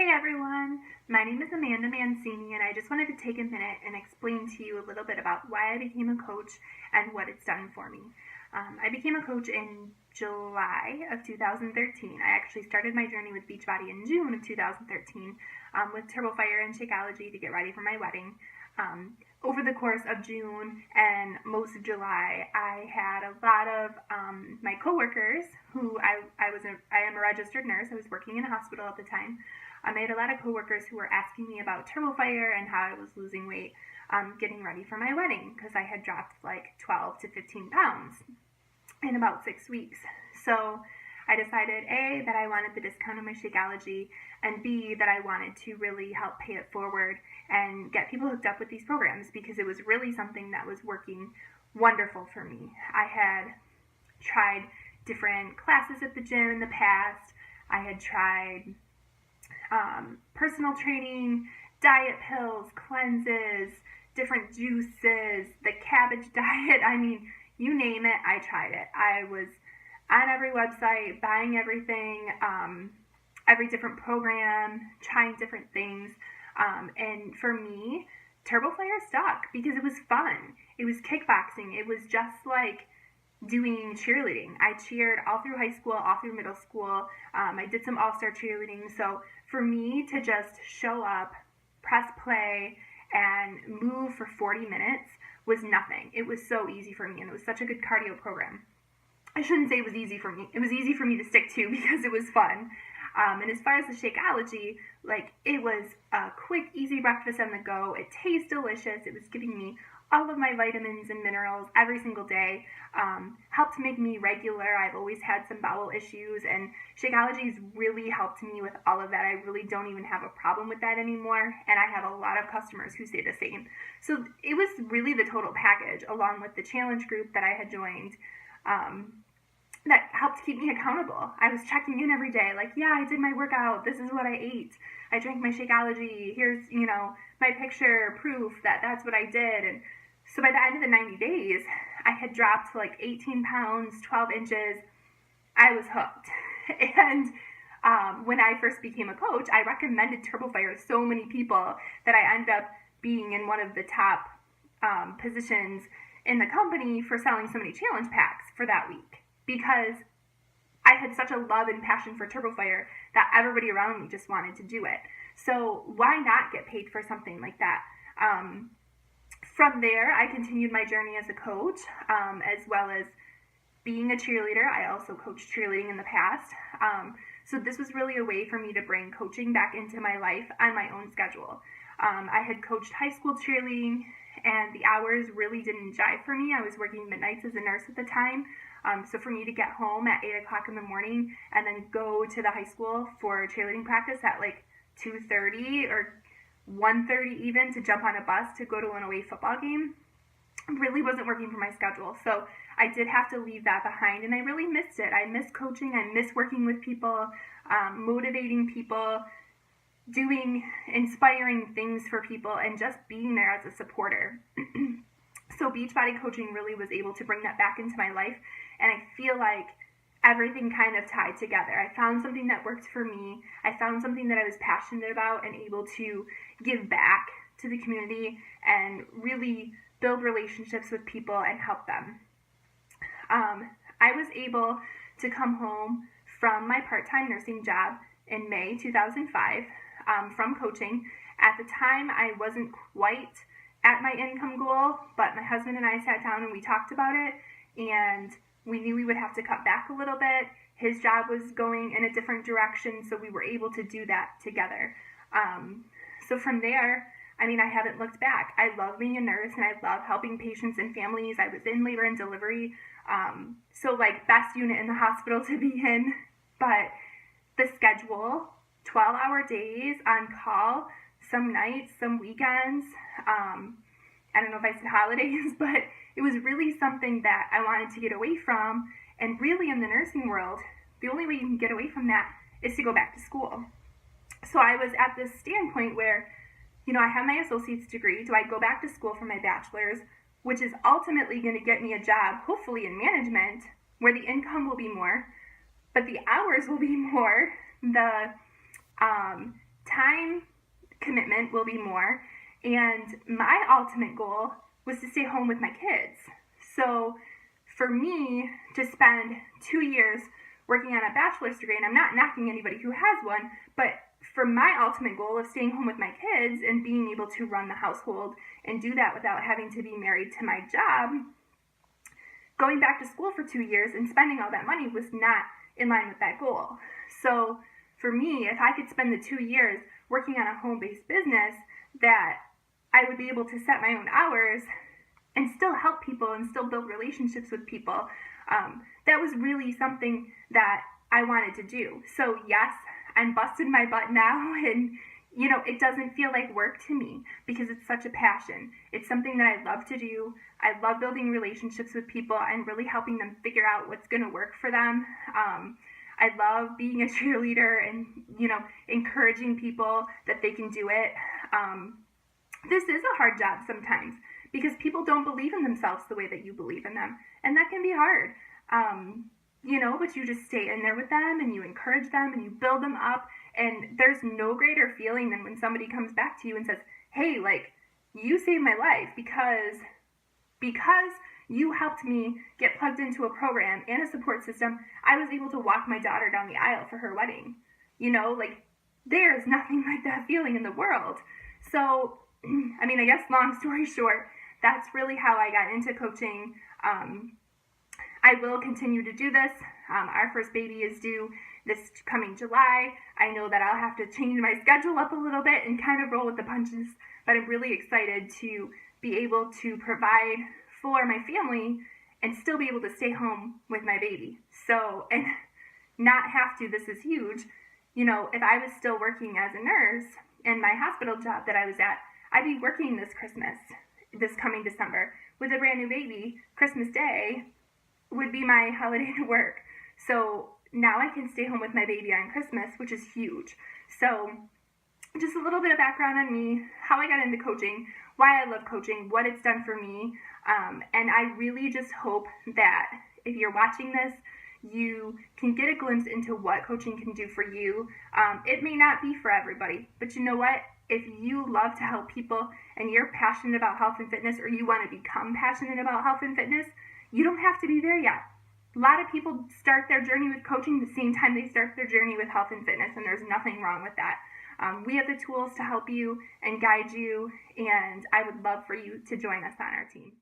Hey everyone, my name is Amanda Mancini and I just wanted to take a minute and explain to you a little bit about why I became a coach and what it's done for me. I became a coach in July of 2013. I actually started my journey with Beachbody in June of 2013 with TurboFire and Shakeology to get ready for my wedding. Over the course of June and most of July, I had a lot of my coworkers who I am a registered nurse. I was working in a hospital at the time. I had a lot of coworkers who were asking me about TurboFire and how I was losing weight getting ready for my wedding because I had dropped like 12 to 15 pounds in about 6 weeks. So I decided A, that I wanted the discount on my Shakeology, and B, that I wanted to really help pay it forward and get people hooked up with these programs because it was really something that was working wonderful for me. I had tried different classes at the gym in the past. I had tried personal training, diet pills, cleanses, different juices, the cabbage diet. I mean, you name it, I tried it. I was on every website, buying everything, every different program, trying different things. And for me, TurboFire stuck because it was fun. It was kickboxing. It was just like doing cheerleading. I cheered all through high school, all through middle school. I did some all-star cheerleading. So for me to just show up, press play, and move for 40 minutes was nothing. It was so easy for me, and it was such a good cardio program. I shouldn't say it was easy for me. It was easy for me to stick to because it was fun. And as far as the Shakeology, it was a quick, easy breakfast on the go. It tastes delicious. It was giving me all of my vitamins and minerals every single day. Helped make me regular. I've always had some bowel issues, and Shakeology's really helped me with all of that. I really don't even have a problem with that anymore, and I have a lot of customers who say the same. So it was really the total package, along with the challenge group that I had joined, that helped keep me accountable. I was checking in every day, I did my workout, this is what I ate, I drank my Shakeology, here's, my picture, proof that that's what I did. And so by the end of the 90 days, I had dropped 18 pounds, 12 inches. I was hooked. And when I first became a coach, I recommended TurboFire to so many people that I ended up being in one of the top positions in the company for selling so many challenge packs for that week, because I had such a love and passion for TurboFire that everybody around me just wanted to do it. So why not get paid for something like that? From there, I continued my journey as a coach, as well as being a cheerleader. I also coached cheerleading in the past. So this was really a way for me to bring coaching back into my life on my own schedule. I had coached high school cheerleading, and the hours really didn't jive for me. I was working midnights as a nurse at the time. So for me to get home at 8 o'clock in the morning and then go to the high school for cheerleading practice at 2:30 or 1:30 even to jump on a bus to go to an away football game really wasn't working for my schedule. So I did have to leave that behind, and I really missed it. I miss coaching. I miss working with people, motivating people, doing inspiring things for people, and just being there as a supporter. So Beachbody coaching really was able to bring that back into my life, and I feel like everything kind of tied together. I found something that worked for me. I found something that I was passionate about and able to give back to the community and really build relationships with people and help them. I was able to come home from my part-time nursing job in May 2005 from coaching. At the time, I wasn't quite at my income goal, but my husband and I sat down and we talked about it, and we knew we would have to cut back a little bit. His job was going in a different direction, so we were able to do that together. So from there, I haven't looked back. I love being a nurse, and I love helping patients and families. I was in labor and delivery, so best unit in the hospital to be in. But the schedule, 12-hour days on call, some nights, some weekends, I don't know if I said holidays, but it was really something that I wanted to get away from. And really in the nursing world, the only way you can get away from that is to go back to school. So I was at this standpoint where, I have my associate's degree. Do I go back to school for my bachelor's, which is ultimately going to get me a job, hopefully in management, where the income will be more, but the hours will be more, the time commitment will be more, and my ultimate goal was to stay home with my kids. So for me to spend 2 years working on a bachelor's degree, and I'm not knocking anybody who has one, but for my ultimate goal of staying home with my kids and being able to run the household and do that without having to be married to my job, going back to school for 2 years and spending all that money was not in line with that goal. So for me, if I could spend the 2 years working on a home-based business, that I would be able to set my own hours and still help people and still build relationships with people, that was really something that I wanted to do. So yes, I'm busting my butt now, and it doesn't feel like work to me because it's such a passion. It's something that I love to do. I love building relationships with people and really helping them figure out what's going to work for them. I love being a cheerleader and, encouraging people that they can do it. This is a hard job sometimes because people don't believe in themselves the way that you believe in them, and that can be hard. But you just stay in there with them and you encourage them and you build them up, and there's no greater feeling than when somebody comes back to you and says, hey, you saved my life because you helped me get plugged into a program and a support system. I was able to walk my daughter down the aisle for her wedding. There's nothing like that feeling in the world. So, I guess long story short, that's really how I got into coaching. I will continue to do this. Our first baby is due this coming July. I know that I'll have to change my schedule up a little bit and kind of roll with the punches, but I'm really excited to be able to provide for my family and still be able to stay home with my baby. So, and not have to, this is huge. If I was still working as a nurse in my hospital job that I was at, I'd be working this coming December with a brand new baby. Christmas Day would be my holiday to work. So now I can stay home with my baby on Christmas, which is huge. So just a little bit of background on me, how I got into coaching, why I love coaching, what it's done for me. And I really just hope that if you're watching this, you can get a glimpse into what coaching can do for you. It may not be for everybody, but you know what? If you love to help people and you're passionate about health and fitness, or you want to become passionate about health and fitness, you don't have to be there yet. A lot of people start their journey with coaching the same time they start their journey with health and fitness, and there's nothing wrong with that. We have the tools to help you and guide you, and I would love for you to join us on our team.